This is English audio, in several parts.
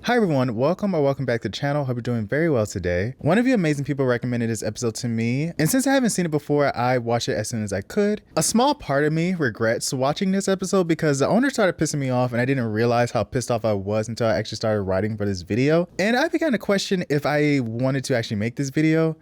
Hi everyone, welcome back to the channel. Hope you're doing very well today. One of you amazing people recommended this episode to me, and since I haven't seen it before, I watched it as soon as I could. A small part of me regrets watching this episode because the owner started pissing me off and I didn't realize how pissed off I was until I actually started writing for this video. And I began to question if I wanted to actually make this video.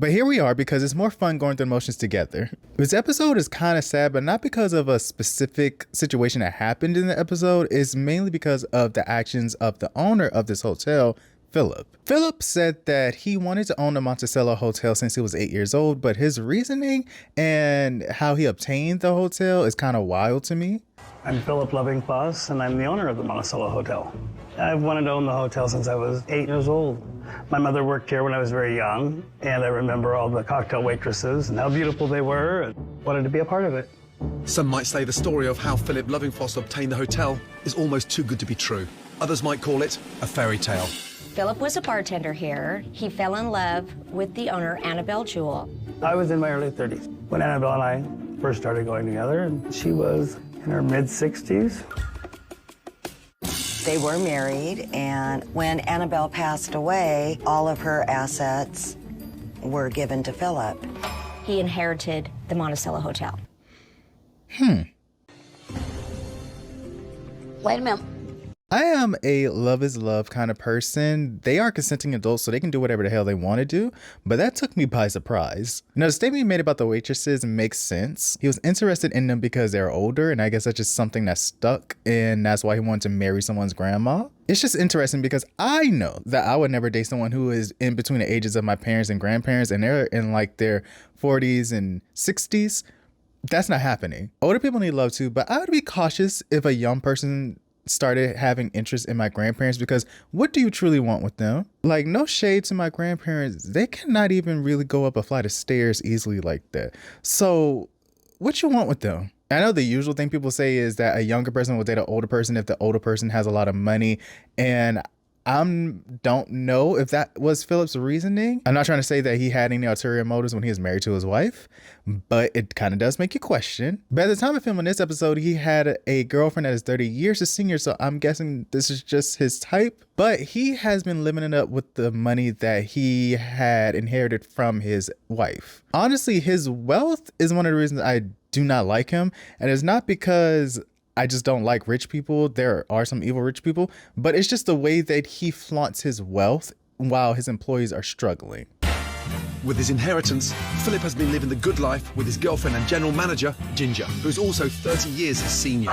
But here we are because it's more fun going through the motions together. This episode is kind of sad, but not because of a specific situation that happened in the episode. It's mainly because of the actions of the owner of this hotel, Phillip. Phillip said that he wanted to own the Monticello Hotel since he was 8 years old, but his reasoning and how he obtained the hotel is kind of wild to me. I'm Phillip Lovingfoss, and I'm the owner of the Monticello Hotel. I've wanted to own the hotel since I was 8 years old. My mother worked here when I was very young, and I remember all the cocktail waitresses and how beautiful they were, and wanted to be a part of it. Some might say the story of how Phillip Lovingfoss obtained the hotel is almost too good to be true. Others might call it a fairy tale. Phillip was a bartender here. He fell in love with the owner, Annabelle Jewell. I was in my early 30s when Annabelle and I first started going together, and she was in her mid-60s. They were married, and when Annabelle passed away, all of her assets were given to Phillip. He inherited the Monticello Hotel. Wait a minute. I am a love is love kind of person. They are consenting adults, so they can do whatever the hell they want to do, but that took me by surprise. Now, the statement he made about the waitresses makes sense. He was interested in them because they're older, and I guess that's just something that stuck, and that's why he wanted to marry someone's grandma. It's just interesting because I know that I would never date someone who is in between the ages of my parents and grandparents, and they're in like their 40s and 60s. That's not happening. Older people need love too, but I would be cautious if a young person started having interest in my grandparents, because what do you truly want with them? Like, no shade to my grandparents, they cannot even really go up a flight of stairs easily like that. So what you want with them? I know the usual thing people say is that a younger person will date an older person if the older person has a lot of money, and I don't know if that was Phillip's reasoning. I'm not trying to say that he had any ulterior motives when he was married to his wife, but it kind of does make you question. By the time of filming this episode, he had a girlfriend that is 30 years his senior, so I'm guessing this is just his type. But he has been living it up with the money that he had inherited from his wife. Honestly, his wealth is one of the reasons I do not like him, and it's not because I just don't like rich people. There are some evil rich people, but it's just the way that he flaunts his wealth while his employees are struggling. With his inheritance, Phillip has been living the good life with his girlfriend and general manager, Ginger, who's also 30 years his senior.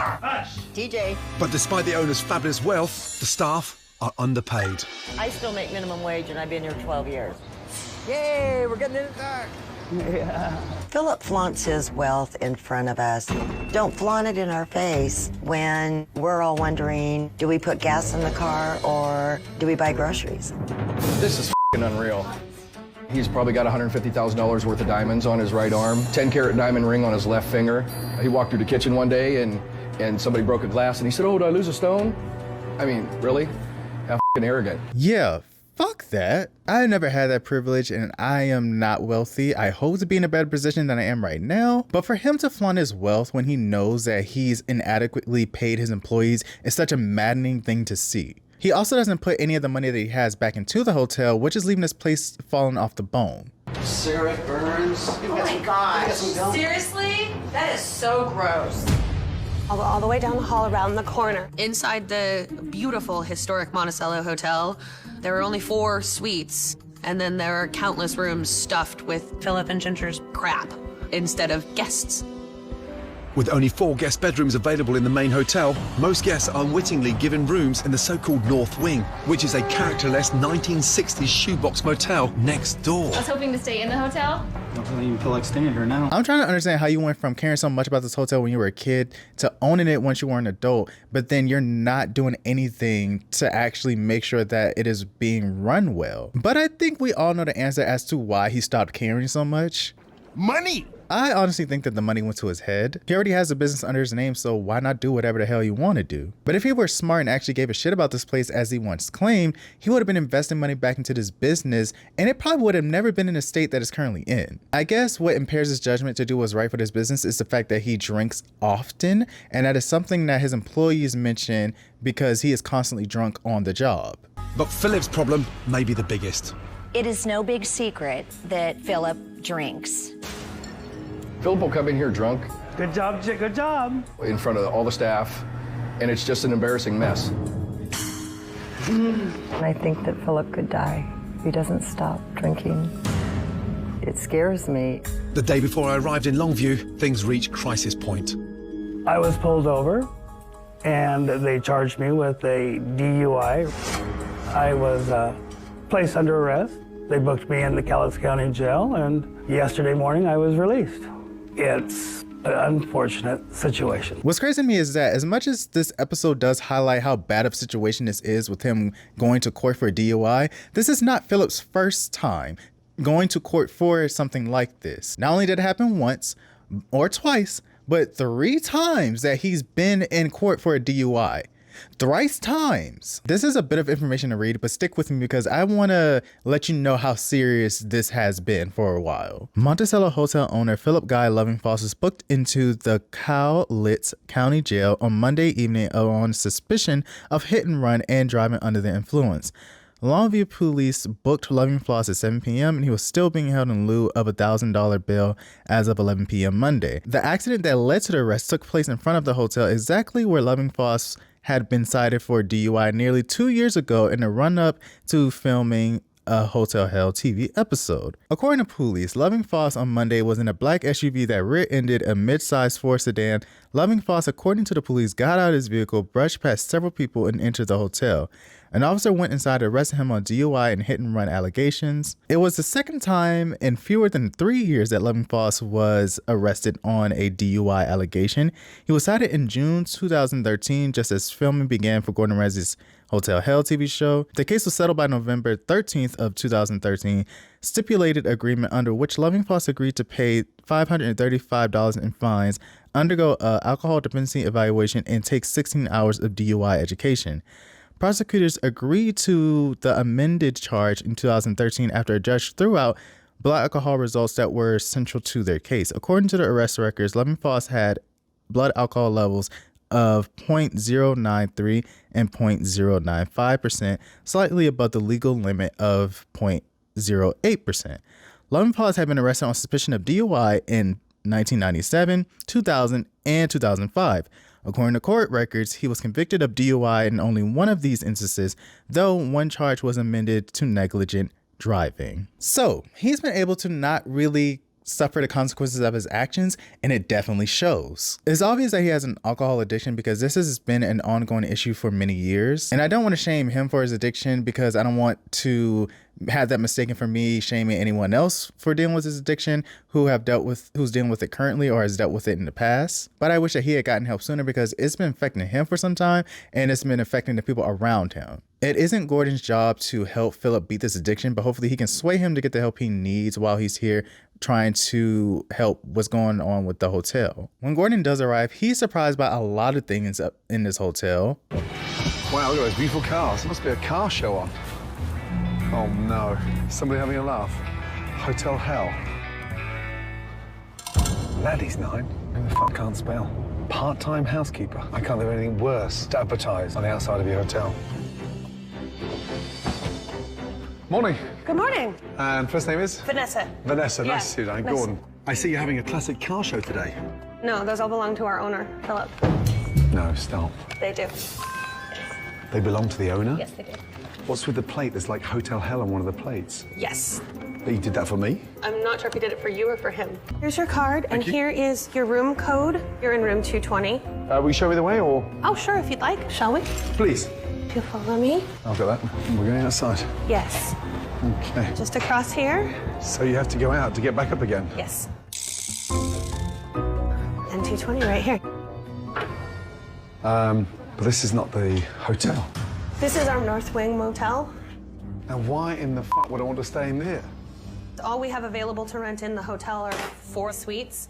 TJ. But despite the owner's fabulous wealth, the staff are underpaid. I still make minimum wage, and I've been here 12 years. Yay, we're getting it back. Yeah. Phillip flaunts his wealth in front of us. Don't flaunt it in our face when we're all wondering, do we put gas in the car or do we buy groceries? This is unreal. He's probably got $150,000 worth of diamonds on his right arm, 10-carat diamond ring on his left finger. He walked through the kitchen one day and somebody broke a glass and he said, "Oh, did I lose a stone?" I mean, really? How arrogant. Yeah. Fuck that. I never had that privilege, and I am not wealthy. I hope to be in a better position than I am right now. But for him to flaunt his wealth when he knows that he's inadequately paid his employees is such a maddening thing to see. He also doesn't put any of the money that he has back into the hotel, which is leaving this place falling off the bone. Cigarette burns. Oh my gosh. Seriously? That is so gross. I'll go all the way down the hall around the corner. Inside the beautiful historic Monticello Hotel, there are only 4 suites, and then there are countless rooms stuffed with Phillip and Ginger's crap instead of guests. With only 4 guest bedrooms available in the main hotel, most guests are unwittingly given rooms in the so-called North Wing, which is a characterless 1960s shoebox motel next door. I was hoping to stay in the hotel. I don't even feel like staying here now. I'm trying to understand how you went from caring so much about this hotel when you were a kid to owning it once you were an adult, but then you're not doing anything to actually make sure that it is being run well. But I think we all know the answer as to why he stopped caring so much. Money! I honestly think that the money went to his head. He already has a business under his name, so why not do whatever the hell you want to do? But if he were smart and actually gave a shit about this place as he once claimed, he would have been investing money back into this business, and it probably would have never been in the state that it's currently in. I guess what impairs his judgment to do what's right for this business is the fact that he drinks often, and that is something that his employees mention because he is constantly drunk on the job. But Philip's problem may be the biggest. It is no big secret that Phillip drinks. Philip will come in here drunk Good job, good job. in front of all the staff, and it's just an embarrassing mess. I think that Philip could die if he doesn't stop drinking. It scares me. The day before I arrived in Longview, things reached crisis point. I was pulled over, and they charged me with a DUI. I was placed under arrest. They booked me in the Cowlitz County Jail, and yesterday morning I was released. It's an unfortunate situation. What's crazy to me is that as much as this episode does highlight how bad of a situation this is with him going to court for a DUI, this is not Philip's first time going to court for something like this. Not only did it happen once or twice, but 3 times that he's been in court for a DUI. Thrice times. This is a bit of information to read, but stick with me because I want to let you know how serious this has been for a while. Monticello Hotel owner Phillip Lovingfoss was booked into the Cowlitz County Jail on Monday evening on suspicion of hit and run and driving under the influence. Longview police booked Lovingfoss at 7 p.m. and he was still being held in lieu of a $1,000 bail as of 11 p.m. Monday. The accident that led to the arrest took place in front of the hotel, exactly where Lovingfoss had been cited for DUI nearly 2 years ago in the run-up to filming a Hotel Hell TV episode. According to police, Lovingfoss on Monday was in a black SUV that rear-ended a mid-sized Ford sedan. Lovingfoss, according to the police, got out of his vehicle, brushed past several people, and entered the hotel. An officer went inside to arrest him on DUI and hit-and-run allegations. It was the second time in fewer than 3 years that Lovingfoss was arrested on a DUI allegation. He was cited in June 2013, just as filming began for Gordon Ramsay's Hotel Hell TV show. The case was settled by November 13th of 2013, stipulated agreement under which Lovingfoss agreed to pay $535 in fines, undergo an alcohol dependency evaluation, and take 16 hours of DUI education. Prosecutors agreed to the amended charge in 2013 after a judge threw out blood alcohol results that were central to their case. According to the arrest records, Lovingfoss had blood alcohol levels of 0.093 and 0.095%, slightly above the legal limit of 0.08%. Lovingfoss had been arrested on suspicion of DUI in 1997, 2000, and 2005. According to court records, he was convicted of DUI in only one of these instances, though one charge was amended to negligent driving. So he's been able to not really suffer the consequences of his actions, and it definitely shows. It's obvious that he has an alcohol addiction because this has been an ongoing issue for many years, and I don't want to shame him for his addiction because I don't want to have that mistaken for me shaming anyone else for dealing with his addiction who's dealing with it currently or has dealt with it in the past. But I wish that he had gotten help sooner because it's been affecting him for some time and it's been affecting the people around him. It isn't Gordon's job to help Philip beat this addiction, but hopefully he can sway him to get the help he needs while he's here trying to help what's going on with the hotel. When Gordon does arrive, he's surprised by a lot of things up in this hotel. Wow, look at those beautiful cars. There must be a car show on. Oh no, somebody having a laugh. Hotel Hell. Laddie's 9. Who the fuck can't spell? Part-time housekeeper. I can't think of anything worse to advertise on the outside of your hotel. Morning. Good morning. And first name is? Vanessa. Vanessa, Yeah. nice to see you. I'm Nice. Gordon. I see you're having a classic car show today. No, those all belong to our owner, Philip. No, stop. They do. They belong to the owner? Yes, they do. What's with the plate? There's like Hotel Hell on one of the plates. Yes. But you did that for me? I'm not sure if you did it for you or for him. Here's your card, and you. here is your room code. You're in room 220. Will you show me the way, or? Oh, sure, if you'd like. Shall we? Please. If you follow me. I've got that. We're going outside. Yes. Okay. Just across here. So you have to go out to get back up again? Yes. And 220 right here. But this is not the hotel. This is our North Wing Motel. Now, why in the fuck would I want to stay in there? All we have available to rent in the hotel are 4 suites.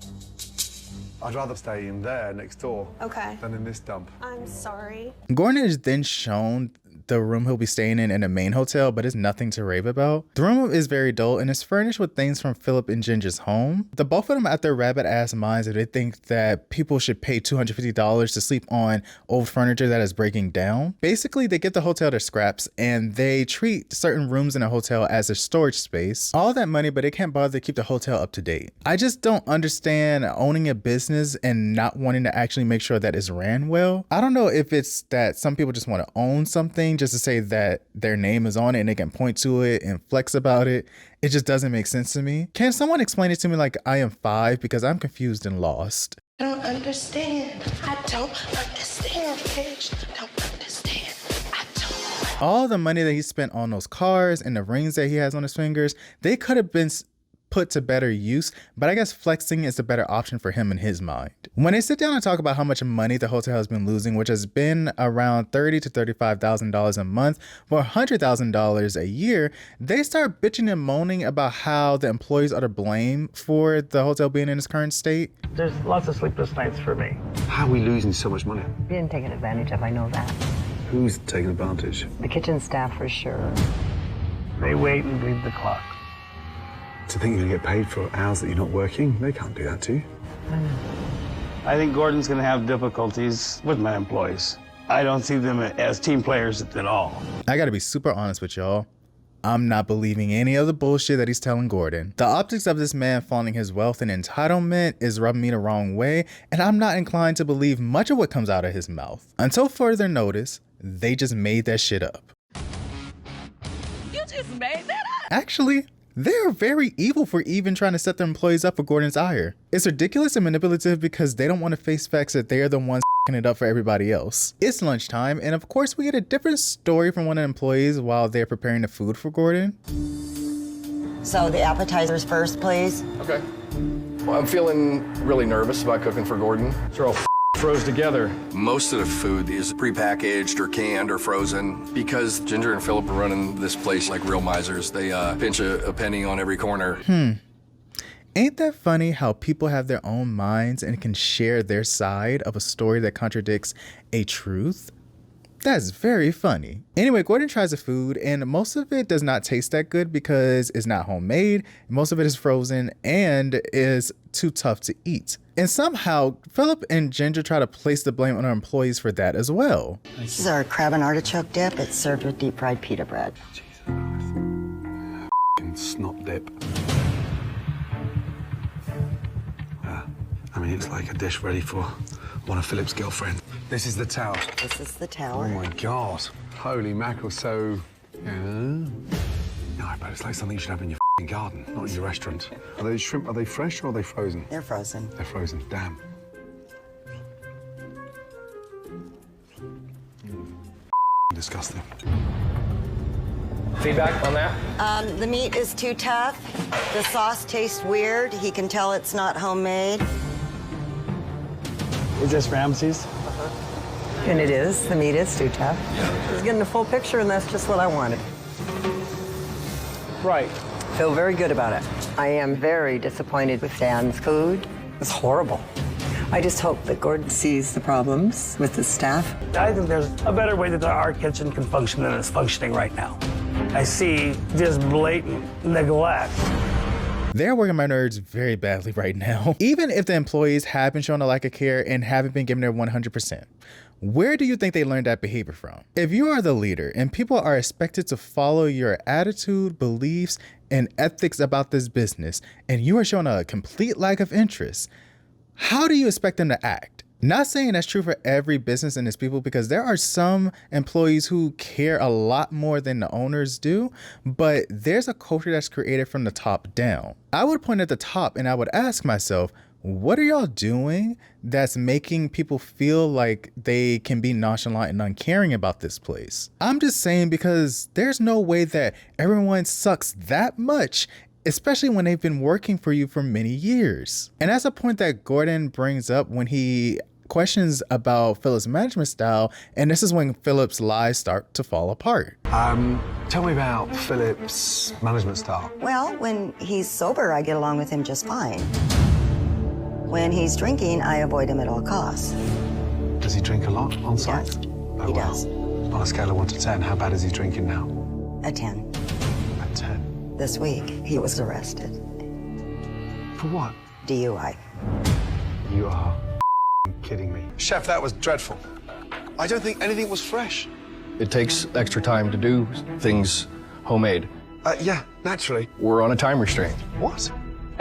I'd rather stay in there next door Okay. than in this dump. I'm sorry. Gordon is then shown the room he'll be staying in the main hotel, but it's nothing to rave about. The room is very dull and is furnished with things from Phillip and Ginger's home. The both of them at their rabbit ass minds if they think that people should pay $250 to sleep on old furniture that is breaking down. Basically, they give the hotel their scraps and they treat certain rooms in a hotel as a storage space. All that money, but they can't bother to keep the hotel up to date. I just don't understand owning a business and not wanting to actually make sure that it's ran well. I don't know if it's that some people just want to own something just to say that their name is on it and they can point to it and flex about it. It just doesn't make sense to me. Can someone explain it to me like I am 5 because I'm confused and lost? I don't understand. I don't understand, Paige. I don't understand. I don't. All the money that he spent on those cars and the rings that he has on his fingers, they could have been put to better use, but I guess flexing is the better option for him in his mind. When they sit down and talk about how much money the hotel has been losing, which has been around $30,000 to $35,000 a month for $100,000 a year, they start bitching and moaning about how the employees are to blame for the hotel being in its current state. There's lots of sleepless nights for me. How are we losing so much money? Being taken advantage of, I know that. Who's taking advantage? The kitchen staff for sure. They wait and bleed the clock. To think you're going to get paid for hours that you're not working? They can't do that to you. I think Gordon's going to have difficulties with my employees. I don't see them as team players at all. I gotta be super honest with y'all. I'm not believing any of the bullshit that he's telling Gordon. The optics of this man flaunting his wealth and entitlement is rubbing me the wrong way, and I'm not inclined to believe much of what comes out of his mouth. Until further notice, they just made that shit up. You just made that up. Actually, they're very evil for even trying to set their employees up for Gordon's ire. It's ridiculous and manipulative because they don't want to face facts that they're the ones f***ing it up for everybody else. It's lunchtime, and of course we get a different story from one of the employees while they're preparing the food for Gordon. So the appetizers first, please. Okay. Well, I'm feeling really nervous about cooking for Gordon. They're all froze together. Most of the food is prepackaged or canned or frozen because Ginger and Phillip are running this place like real misers. They pinch a penny on every corner. Ain't that funny how people have their own minds and can share their side of a story that contradicts a truth? That's very funny. Anyway, Gordon tries the food and most of it does not taste that good because it's not homemade. Most of it is frozen and is too tough to eat. And somehow, Phillip and Ginger try to place the blame on our employees for that as well. This is our crab and artichoke dip. It's served with deep fried pita bread. Jesus Christ. Snot dip. I mean, it's like a dish ready for one of Philip's girlfriends. This is the tower. This is the tower. Oh my God. Holy mackerel, so... No, but it's like something you should have in your garden, not in your restaurant. Are those shrimp, are they fresh or are they frozen? They're frozen. They're frozen, damn. Disgusting. Feedback on that? The meat is too tough. The sauce tastes weird. He can tell it's not homemade. Is this Ramsay's? And it is. The meat is too tough. He's getting the full picture, and that's just what I wanted. Right. Feel very good about it. I am very disappointed with Dan's food. It's horrible. I just hope that Gordon sees the problems with the staff. I think there's a better way that our kitchen can function than it's functioning right now. I see just blatant neglect. They're working my nerves very badly right now. Even if the employees have been shown a lack of care and haven't been given their 100%, where do you think they learned that behavior from? If you are the leader and people are expected to follow your attitude, beliefs, and ethics about this business, and you are showing a complete lack of interest, how do you expect them to act? Not saying that's true for every business and its people, because there are some employees who care a lot more than the owners do, but there's a culture that's created from the top down. I would point at the top and I would ask myself, what are y'all doing that's making people feel like they can be nonchalant and uncaring about this place? I'm just saying, because there's no way that everyone sucks that much, especially when they've been working for you for many years. And that's a point that Gordon brings up when he questions about Philip's management style, and this is when Philip's lies start to fall apart. Tell me about Philip's management style. Well, when he's sober, I get along with him just fine. When he's drinking, I avoid him at all costs. Does he drink a lot on site? Yes, Oh, he wow. does. On a scale of 1 to 10, how bad is he drinking now? A 10. A 10. This week, he was arrested. For what? DUI. You are kidding me. Chef, that was dreadful. I don't think anything was fresh. It takes extra time to do things homemade. Yeah, naturally. We're on a time restraint. What?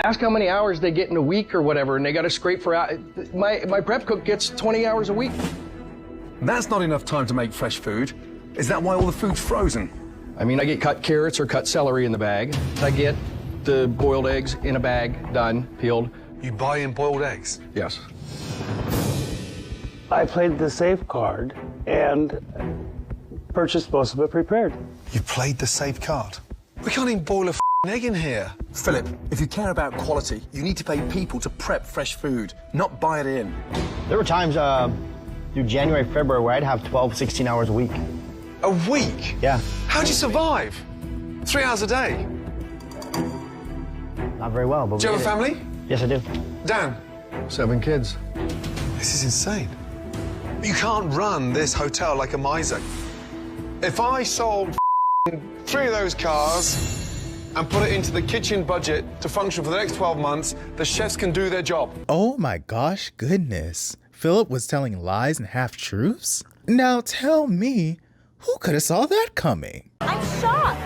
Ask how many hours they get in a week or whatever, and they got to scrape for my prep cook gets 20 hours a week. That's not enough time to make fresh food. Is that why all the food's frozen? I mean, I get cut carrots or cut celery in the bag. I get the boiled eggs in a bag, done, peeled. You buy in boiled eggs? Yes. I played the safe card and purchased most of it prepared. You played the safe card? We can't even boil a egg in here. Philip, if you care about quality, you need to pay people to prep fresh food, not buy it in. There were times through January, February where I'd have 12, 16 hours a week. A week? Yeah. How'd you survive? 3 hours a day? Not very well, but Do you have a family? Yes, I do. Dan? 7 kids. This is insane. You can't run this hotel like a miser. If I sold 3 of those cars and put it into the kitchen budget to function for the next 12 months, the chefs can do their job. Oh my gosh, goodness. Philip was telling lies and half-truths? Now tell me, who could have saw that coming? I'm shocked.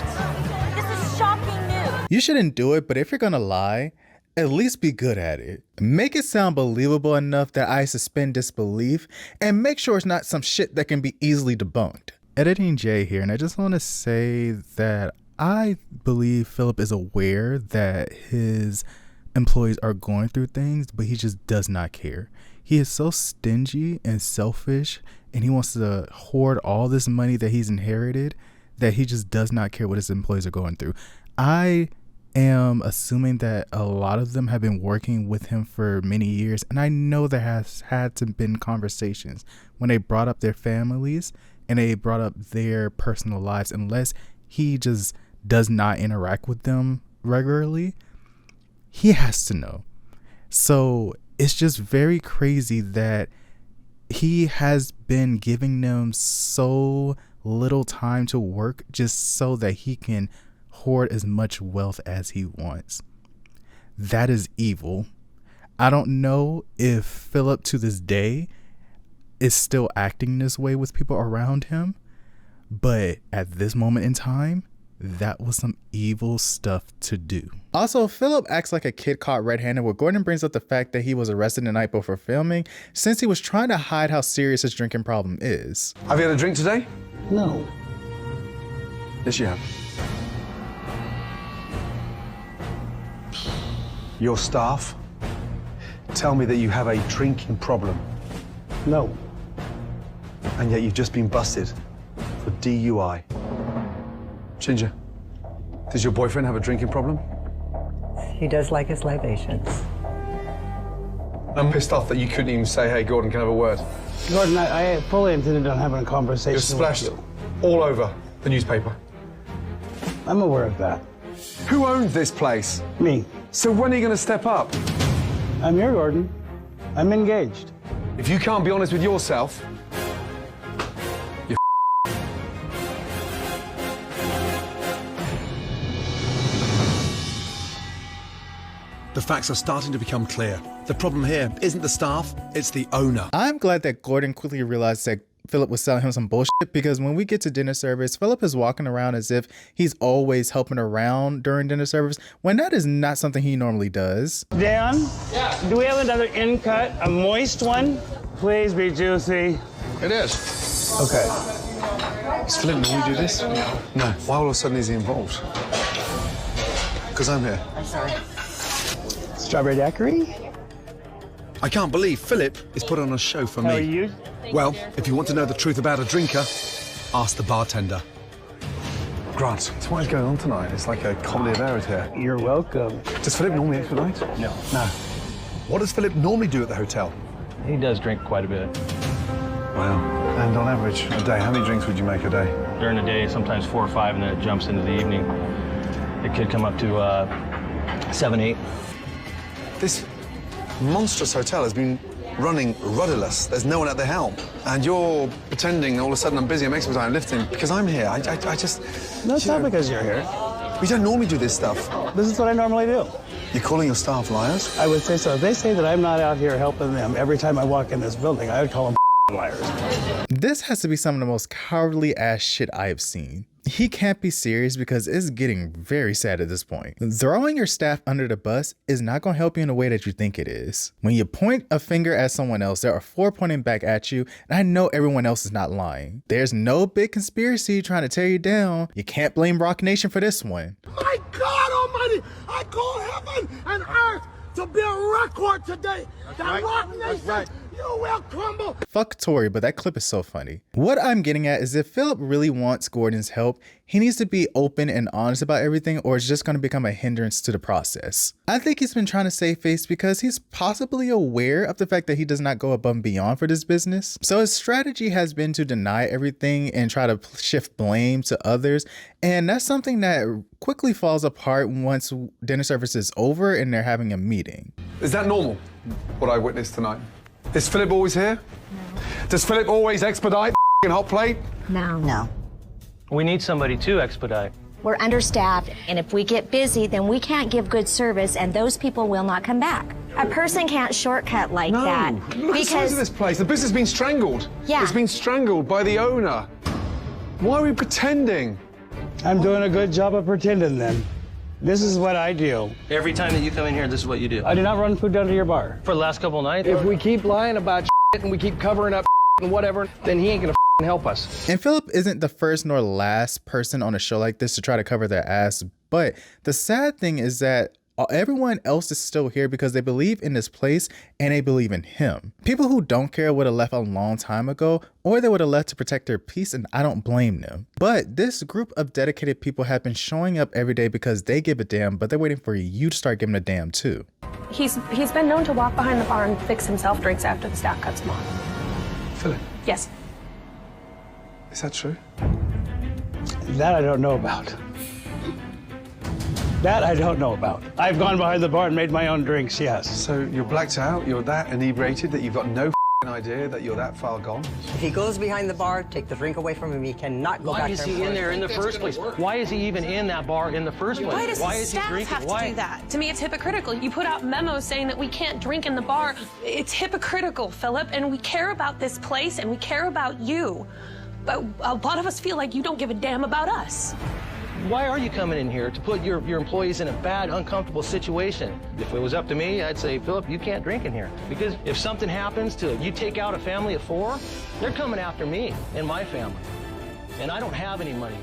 This is shocking news. You shouldn't do it, but if you're gonna lie, at least be good at it. Make it sound believable enough that I suspend disbelief, and make sure it's not some shit that can be easily debunked. Editing Jay here, and I just want to say that I believe Philip is aware that his employees are going through things, but he just does not care. He is so stingy and selfish, and he wants to hoard all this money that he's inherited that he just does not care what his employees are going through. I am assuming that a lot of them have been working with him for many years, and I know there has had to been conversations when they brought up their families and they brought up their personal lives. Unless he just does not interact with them regularly, he has to know. So it's just very crazy that he has been giving them so little time to work just so that he can hoard as much wealth as he wants. That is evil. I don't know if Philip to this day is still acting this way with people around him, but at this moment in time, that was some evil stuff to do. Also, Philip acts like a kid caught red-handed, where Gordon brings up the fact that he was arrested the night before filming, since he was trying to hide how serious his drinking problem is. Have you had a drink today? No. Yes, you have. Your staff tell me that you have a drinking problem. No. And yet you've just been busted for DUI. Ginger, does your boyfriend have a drinking problem? He does like his libations. I'm pissed off that you couldn't even say, hey, Gordon, can I have a word? Gordon, I fully intended on having a conversation You're splashed with you. all over the newspaper. I'm aware of that. Who owns this place? Me. So when are you going to step up? I'm here, Gordon. I'm engaged. If you can't be honest with yourself, you're The facts are starting to become clear. The problem here isn't the staff, it's the owner. I'm glad that Gordon quickly realized that Philip was selling him some bullshit, because when we get to dinner service, Philip is walking around as if he's always helping around during dinner service, when that is not something he normally does. Dan? Yeah? Do we have another in-cut, a moist one? Please be juicy. It is. Okay. Does Philip normally do this? No. Why all of a sudden is he involved? Because I'm here. I'm sorry. Strawberry daiquiri? I can't believe Philip is put on a show for me. How are you? Well, if you want to know the truth about a drinker, ask the bartender. Grant, so what is going on tonight? It's like a comedy of errors here. You're welcome. Does Philip normally expedite? No. No. What does Philip normally do at the hotel? He does drink quite a bit. Wow. And on average, a day, how many drinks would you make a day? During the day, sometimes 4 or 5, and then it jumps into the evening. It could come up to 7, 8. This monstrous hotel has been running rudderless. There's no one at the helm. And you're pretending all of a sudden I'm busy, I'm extra time lifting because I'm here. I just... No, it's not because you're here. We don't normally do this stuff. This is what I normally do. You're calling your staff liars? I would say so. If they say that I'm not out here helping them every time I walk in this building, I would call them liars. This has to be some of the most cowardly ass shit I have seen. He can't be serious because it's getting very sad at this point. Throwing your staff under the bus is not going to help you in the way that you think it is. When you point a finger at someone else, there are 4 pointing back at you, and I know everyone else is not lying. There's no big conspiracy trying to tear you down. You can't blame Rock Nation for this one. My God Almighty, I call heaven and earth to be a record today. That Rock Nation, you will crumble. Fuck Tori, but that clip is so funny. What I'm getting at is if Phillip really wants Gordon's help, he needs to be open and honest about everything, or it's just going to become a hindrance to the process. I think he's been trying to save face because he's possibly aware of the fact that he does not go above and beyond for this business. So his strategy has been to deny everything and try to shift blame to others. And that's something that quickly falls apart once dinner service is over and they're having a meeting. Is that normal, what I witnessed tonight? Is Phillip always here? No. Does Phillip always expedite the hot plate? No. No. We need somebody to expedite. We're understaffed, and if we get busy, then we can't give good service, and those people will not come back. A person can't shortcut like that. Look at the size of this place. The business has been strangled. Yeah. It's been strangled by the owner. Why are we pretending? I'm doing a good job of pretending then. This is what I do. Every time that you come in here, this is what you do. I do not run food down to your bar. For the last couple of nights? If we keep lying about shit and we keep covering up and whatever, then he ain't gonna help us. And Phillip isn't the first nor last person on a show like this to try to cover their ass, but the sad thing is that everyone else is still here because they believe in this place and they believe in him. People who don't care would have left a long time ago, or they would have left to protect their peace, and I don't blame them. But this group of dedicated people have been showing up every day because they give a damn, but they're waiting for you to start giving a damn too. He's been known to walk behind the bar and fix himself drinks after the staff cuts him off. Phillip? Yes. Is that true? That I don't know about. That I don't know about. I've gone behind the bar and made my own drinks, yes. So you're blacked out, you're that inebriated that you've got no idea that you're that far gone? If he goes behind the bar, take the drink away from him. He cannot go back there. Why is he in there in the first place? Why is he even in that bar in the first place? Why does the is he staff drinking? have to do that? To me, it's hypocritical. You put out memos saying that we can't drink in the bar. It's hypocritical, Phillip, and we care about this place and we care about you. But a lot of us feel like you don't give a damn about us. Why are you coming in here to put your employees in a bad, uncomfortable situation? If it was up to me, I'd say, Phillip, you can't drink in here. Because if something happens to you take out a family of 4, they're coming after me and my family. And I don't have any money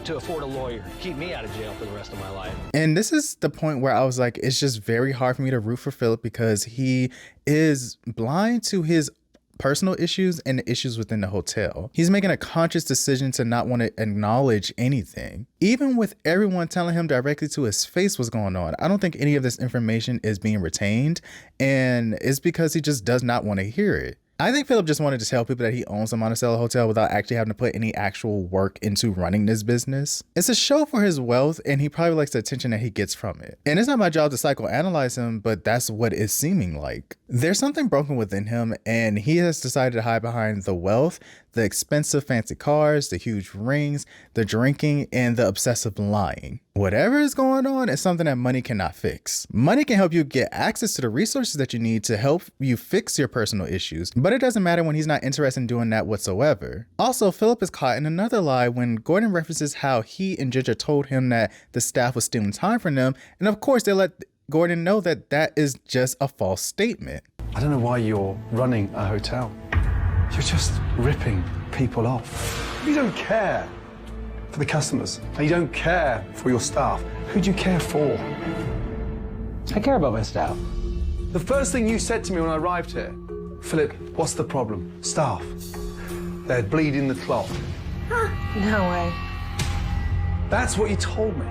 to afford a lawyer to keep me out of jail for the rest of my life. And this is the point where I was like, it's just very hard for me to root for Phillip because he is blind to his personal issues and the issues within the hotel. He's making a conscious decision to not want to acknowledge anything. Even with everyone telling him directly to his face what's going on, I don't think any of this information is being retained, and it's because he just does not want to hear it. I think Phillip just wanted to tell people that he owns the Monticello Hotel without actually having to put any actual work into running this business. It's a show for his wealth, and he probably likes the attention that he gets from it. And it's not my job to psychoanalyze him, but that's what it's seeming like. There's something broken within him, and he has decided to hide behind the wealth, the expensive fancy cars, the huge rings, the drinking, and the obsessive lying. Whatever is going on is something that money cannot fix. Money can help you get access to the resources that you need to help you fix your personal issues, but it doesn't matter when he's not interested in doing that whatsoever. Also, Phillip is caught in another lie when Gordon references how he and Ginger told him that the staff was stealing time from them, and of course they let Gordon know that that is just a false statement. I don't know why you're running a hotel. You're just ripping people off. You don't care for the customers, and you don't care for your staff. Who do you care for? I care about my staff. The first thing you said to me when I arrived here, Phillip, what's the problem? Staff. They're bleeding the cloth. No way. That's what you told me.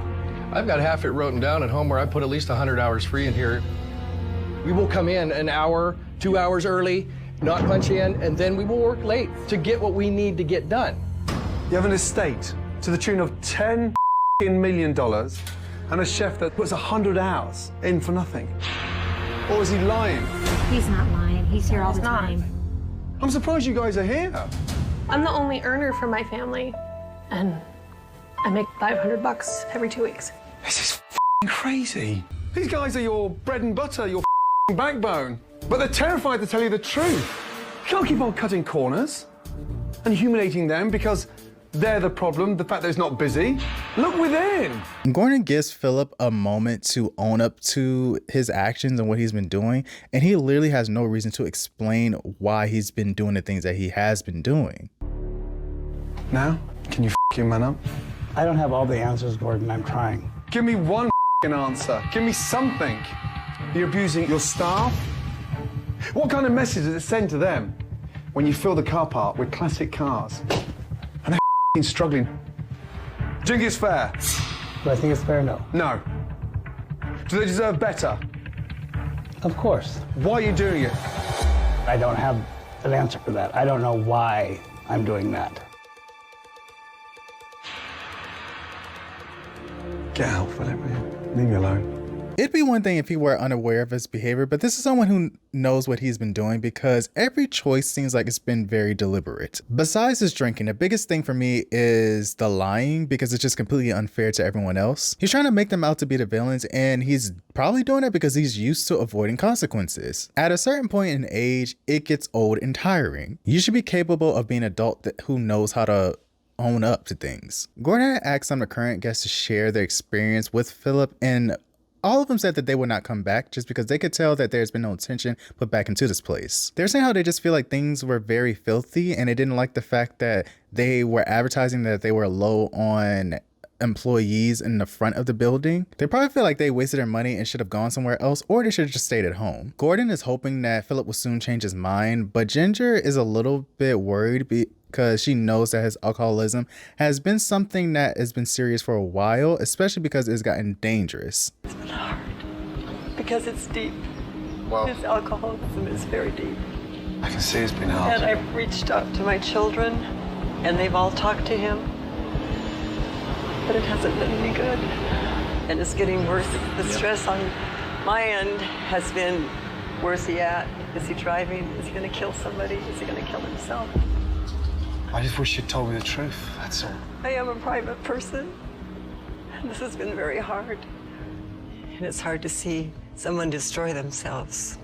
I've got half it written down at home where I put at least 100 hours free in here. We will come in an hour, 2 hours early, not punch in, and then we will work late to get what we need to get done. You have an estate to the tune of $10 million and a chef that puts 100 hours in for nothing. Or is he lying? He's not lying. He's here all the time. I'm surprised you guys are here. I'm the only earner for my family, and I make $500 every 2 weeks. This is crazy. These guys are your bread and butter, your backbone. But they're terrified to tell you the truth. You can't keep on cutting corners and humiliating them because they're the problem, the fact that it's not busy. Look within. Gordon gives Phillip a moment to own up to his actions and what he's been doing, and he literally has no reason to explain why he's been doing the things that he has been doing. Now, can you your man up? I don't have all the answers, Gordon. I'm trying. Give me one answer. Give me something. You're abusing your staff? What kind of message does it send to them when you fill the car park with classic cars and they're struggling? Do you think it's fair? Do I think it's fair? No. No. Do they deserve better? Of course. Why are you doing it? I don't have an answer for that. I don't know why I'm doing that. Get out, Phillip. Leave me alone. It'd be one thing if he were unaware of his behavior, but this is someone who knows what he's been doing because every choice seems like it's been very deliberate. Besides his drinking, the biggest thing for me is the lying because it's just completely unfair to everyone else. He's trying to make them out to be the villains, and he's probably doing it because he's used to avoiding consequences. At a certain point in age, it gets old and tiring. You should be capable of being an adult who knows how to own up to things. Gordon had asked some of the current guests to share their experience with Phillip, and all of them said that they would not come back just because they could tell that there's been no attention put back into this place. They're saying how they just feel like things were very filthy, and they didn't like the fact that they were advertising that they were low on employees in the front of the building. They probably feel like they wasted their money and should have gone somewhere else, or they should have just stayed at home. Gordon is hoping that Phillip will soon change his mind, but Ginger is a little bit worried because she knows that his alcoholism has been something that has been serious for a while, especially because it's gotten dangerous. It's been hard because it's deep. Well, his alcoholism is very deep. I can see it's been hard. And I've reached out to my children, and they've all talked to him, but it hasn't been any good. And it's getting worse. The stress on my end has been, where's he at? Is he driving? Is he going to kill somebody? Is he going to kill himself? I just wish you'd told me the truth, that's all. I am a private person, and this has been very hard. And it's hard to see someone destroy themselves.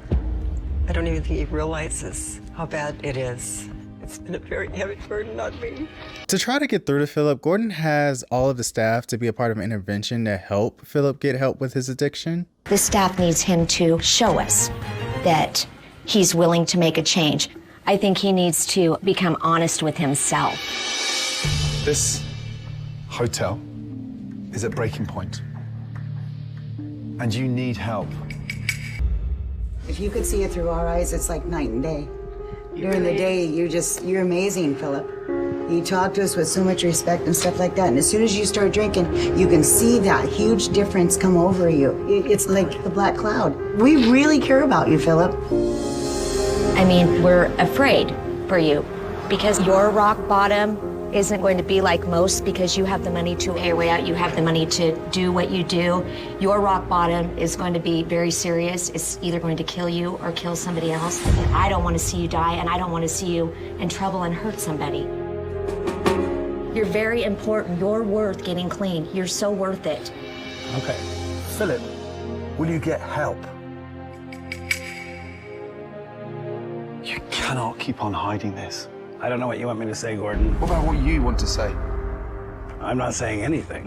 I don't even think he realizes how bad it is. It's been a very heavy burden on me. To try to get through to Phillip, Gordon has all of the staff to be a part of an intervention to help Phillip get help with his addiction. The staff needs him to show us that he's willing to make a change. I think he needs to become honest with himself. This hotel is at breaking point, and you need help. If you could see it through our eyes, it's like night and day. During the day, you're amazing, Phillip. You talk to us with so much respect and stuff like that, and as soon as you start drinking, you can see that huge difference come over you. It's like the black cloud. We really care about you, Phillip. I mean, we're afraid for you because your rock bottom isn't going to be like most because you have the money to pay your way out. You have the money to do what you do. Your rock bottom is going to be very serious. It's either going to kill you or kill somebody else. And I don't want to see you die, and I don't want to see you in trouble and hurt somebody. You're very important. You're worth getting clean. You're so worth it. Okay. Phillip, will you get help? You cannot keep on hiding this. I don't know what you want me to say, Gordon. What about what you want to say? I'm not saying anything.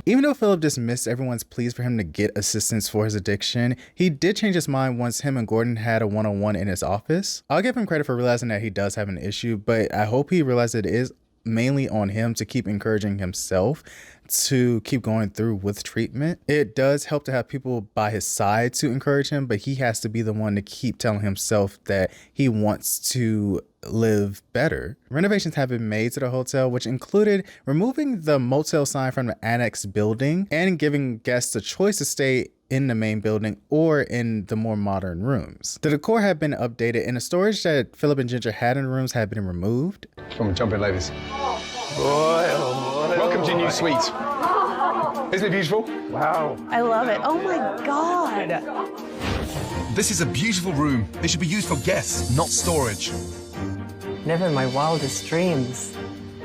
Even though Phillip dismissed everyone's pleas for him to get assistance for his addiction, he did change his mind once him and Gordon had a one-on-one in his office. I'll give him credit for realizing that he does have an issue, but I hope he realizes it is mainly on him to keep encouraging himself to keep going through with treatment. It does help to have people by his side to encourage him, but he has to be the one to keep telling himself that he wants to live better. Renovations have been made to the hotel, which included removing the motel sign from the annex building and giving guests the choice to stay in the main building or in the more modern rooms. The decor had been updated and the storage that Phillip and Ginger had in the rooms had been removed. Come on, jump in, ladies. Boy, oh boy. Welcome to your new suite. Isn't it beautiful? Wow. I love it. Oh my God. This is a beautiful room. It should be used for guests, not storage. Never in my wildest dreams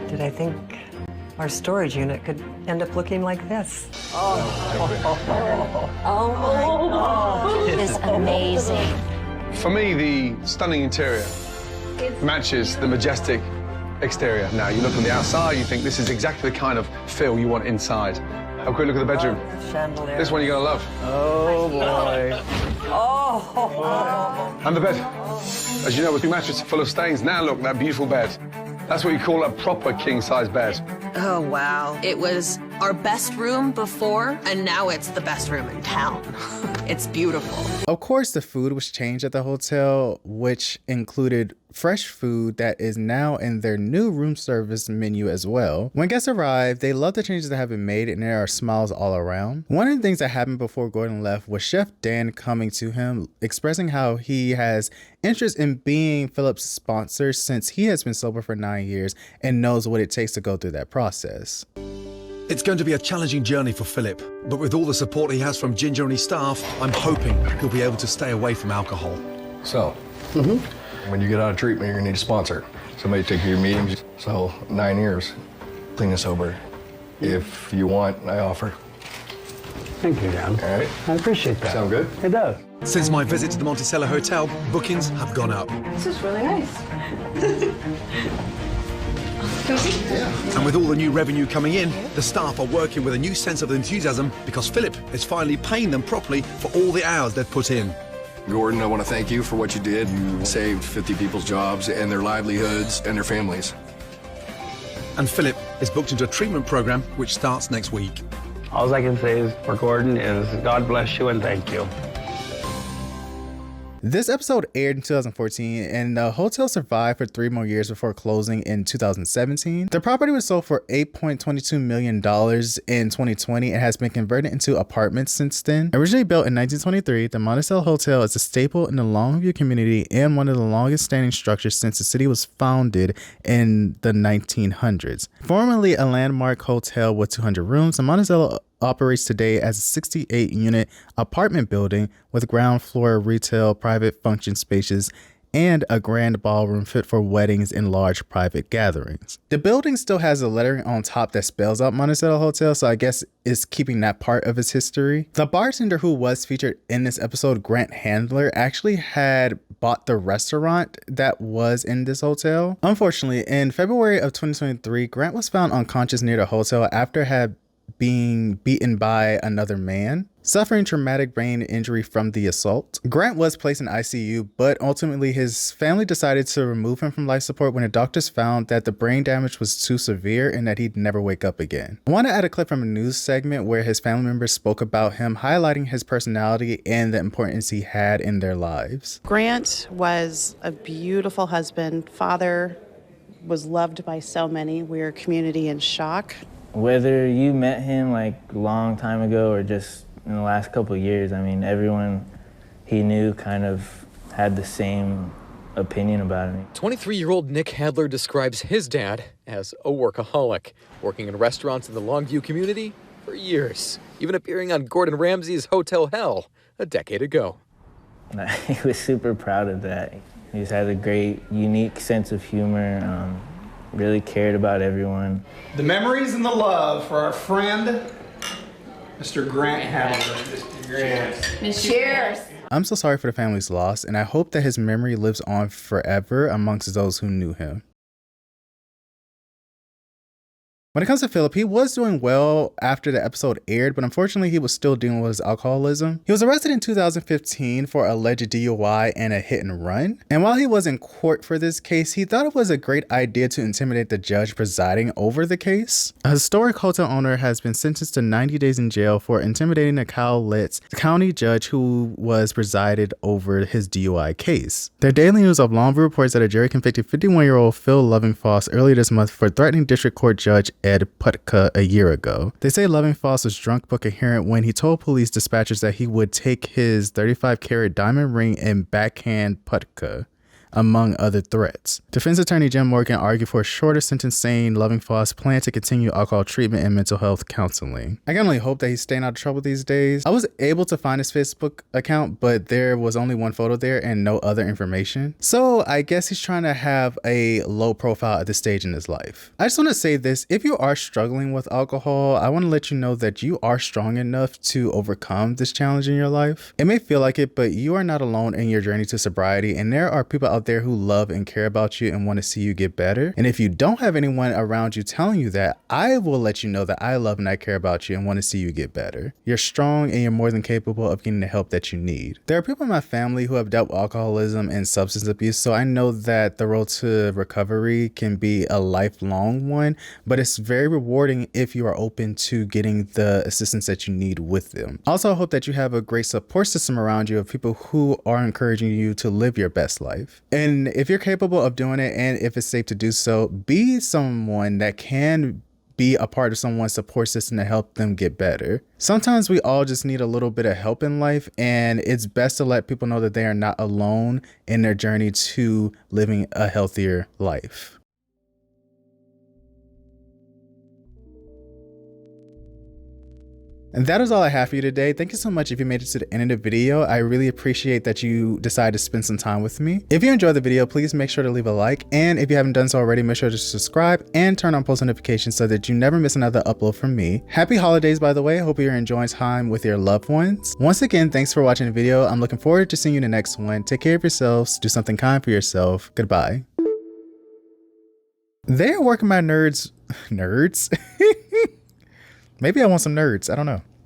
did I think our storage unit could end up looking like this. Oh my God. It is amazing. For me, the stunning interior matches the majestic exterior. Now, you look on the outside, you think this is exactly the kind of feel you want inside. Have a quick look at the bedroom. Chandelier. This one you're gonna love. Oh boy. Oh. And the bed. As you know, with the mattress full of stains. Now look, that beautiful bed. That's what you call a proper king-size bed. Oh, wow. It was our best room before, and now it's the best room in town. It's beautiful. Of course, the food was changed at the hotel, which included fresh food that is now in their new room service menu as well. When guests arrive, they love the changes that have been made and there are smiles all around. One of the things that happened before Gordon left was Chef Dan coming to him, expressing how he has interest in being Phillip's sponsor since he has been sober for 9 years and knows what it takes to go through that process. It's going to be a challenging journey for Phillip, but with all the support he has from Ginger and his staff, I'm hoping he'll be able to stay away from alcohol. So, when you get out of treatment, you're gonna need a sponsor. Somebody to take you to your meetings. So, 9 years, clean and sober. If you want, I offer. Thank you, Dan. All right. I appreciate that. Sound good? It does. Since my visit to the Monticello Hotel, bookings have gone up. This is really nice. And with all the new revenue coming in, the staff are working with a new sense of enthusiasm because Phillip is finally paying them properly for all the hours they've put in. Gordon, I want to thank you for what you did. You saved 50 people's jobs and their livelihoods and their families. And Phillip is booked into a treatment program which starts next week. All I can say is for Gordon is God bless you and thank you. This episode aired in 2014 and the hotel survived for 3 more years before closing in 2017. The property was sold for $8.22 million in 2020 and has been converted into apartments since then. Originally built in 1923, the Monticello Hotel is a staple in the Longview community and one of the longest standing structures since the city was founded in the 1900s. Formerly a landmark hotel with 200 rooms, the Monticello operates today as a 68-unit apartment building with ground floor retail, private function spaces, and a grand ballroom fit for weddings and large private gatherings. The building still has a lettering on top that spells out Monticello Hotel, so I guess it's keeping that part of its history. The bartender who was featured in this episode, Grant Handler, actually had bought the restaurant that was in this hotel. Unfortunately, in February of 2023, Grant was found unconscious near the hotel after being beaten by another man, suffering traumatic brain injury from the assault. Grant was placed in ICU, but ultimately his family decided to remove him from life support when the doctors found that the brain damage was too severe and that he'd never wake up again. I want to add a clip from a news segment where his family members spoke about him, highlighting his personality and the importance he had in their lives. Grant was a beautiful husband, father, was loved by so many. We're a community in shock. Whether you met him like a long time ago or just in the last couple of years, I mean, everyone he knew kind of had the same opinion about him. 23-year-old Nick Hadler describes his dad as a workaholic, working in restaurants in the Longview community for years, even appearing on Gordon Ramsay's Hotel Hell a decade ago. He was super proud of that. He just had a great, unique sense of humor. Really cared about everyone. The memories and the love for our friend, Mr. Grant Hadler. Mr. Grant. Cheers. I'm so sorry for the family's loss, and I hope that his memory lives on forever amongst those who knew him. When it comes to Phillip, he was doing well after the episode aired, but unfortunately he was still dealing with his alcoholism. He was arrested in 2015 for alleged DUI and a hit and run. And while he was in court for this case, he thought it was a great idea to intimidate the judge presiding over the case. A historic hotel owner has been sentenced to 90 days in jail for intimidating a Cowlitz county judge who was presided over his DUI case. The Daily News of Longview reports that a jury convicted 51-year-old Phillip Lovingfoss earlier this month for threatening District Court Judge Head Putka a year ago. They say Lovingfoss was drunk but coherent when he told police dispatchers that he would take his 35-carat diamond ring and backhand Putka, among other threats. Defense attorney Jim Morgan argued for a shorter sentence, saying Lovingfoss planned to continue alcohol treatment and mental health counseling. I can only hope that he's staying out of trouble these days. I was able to find his Facebook account, but there was only one photo there and no other information. So I guess he's trying to have a low profile at this stage in his life. I just want to say this: if you are struggling with alcohol, I want to let you know that you are strong enough to overcome this challenge in your life. It may feel like it, but you are not alone in your journey to sobriety, and there are people out there who love and care about you and want to see you get better. And if you don't have anyone around you telling you that, I will let you know that I love and I care about you and want to see you get better. You're strong and you're more than capable of getting the help that you need. There are people in my family who have dealt with alcoholism and substance abuse, so I know that the road to recovery can be a lifelong one, but it's very rewarding if you are open to getting the assistance that you need with them. Also, I hope that you have a great support system around you of people who are encouraging you to live your best life. And if you're capable of doing it, and if it's safe to do so, be someone that can be a part of someone's support system to help them get better. Sometimes we all just need a little bit of help in life, and it's best to let people know that they are not alone in their journey to living a healthier life. And that is all I have for you today. Thank you so much if you made it to the end of the video. I really appreciate that you decided to spend some time with me. If you enjoyed the video, please make sure to leave a like. And if you haven't done so already, make sure to subscribe and turn on post notifications so that you never miss another upload from me. Happy holidays, by the way. I hope you're enjoying time with your loved ones. Once again, thanks for watching the video. I'm looking forward to seeing you in the next one. Take care of yourselves. Do something kind for yourself. Goodbye. They're working my nerds. Nerds? Maybe I want some nerds. I don't know.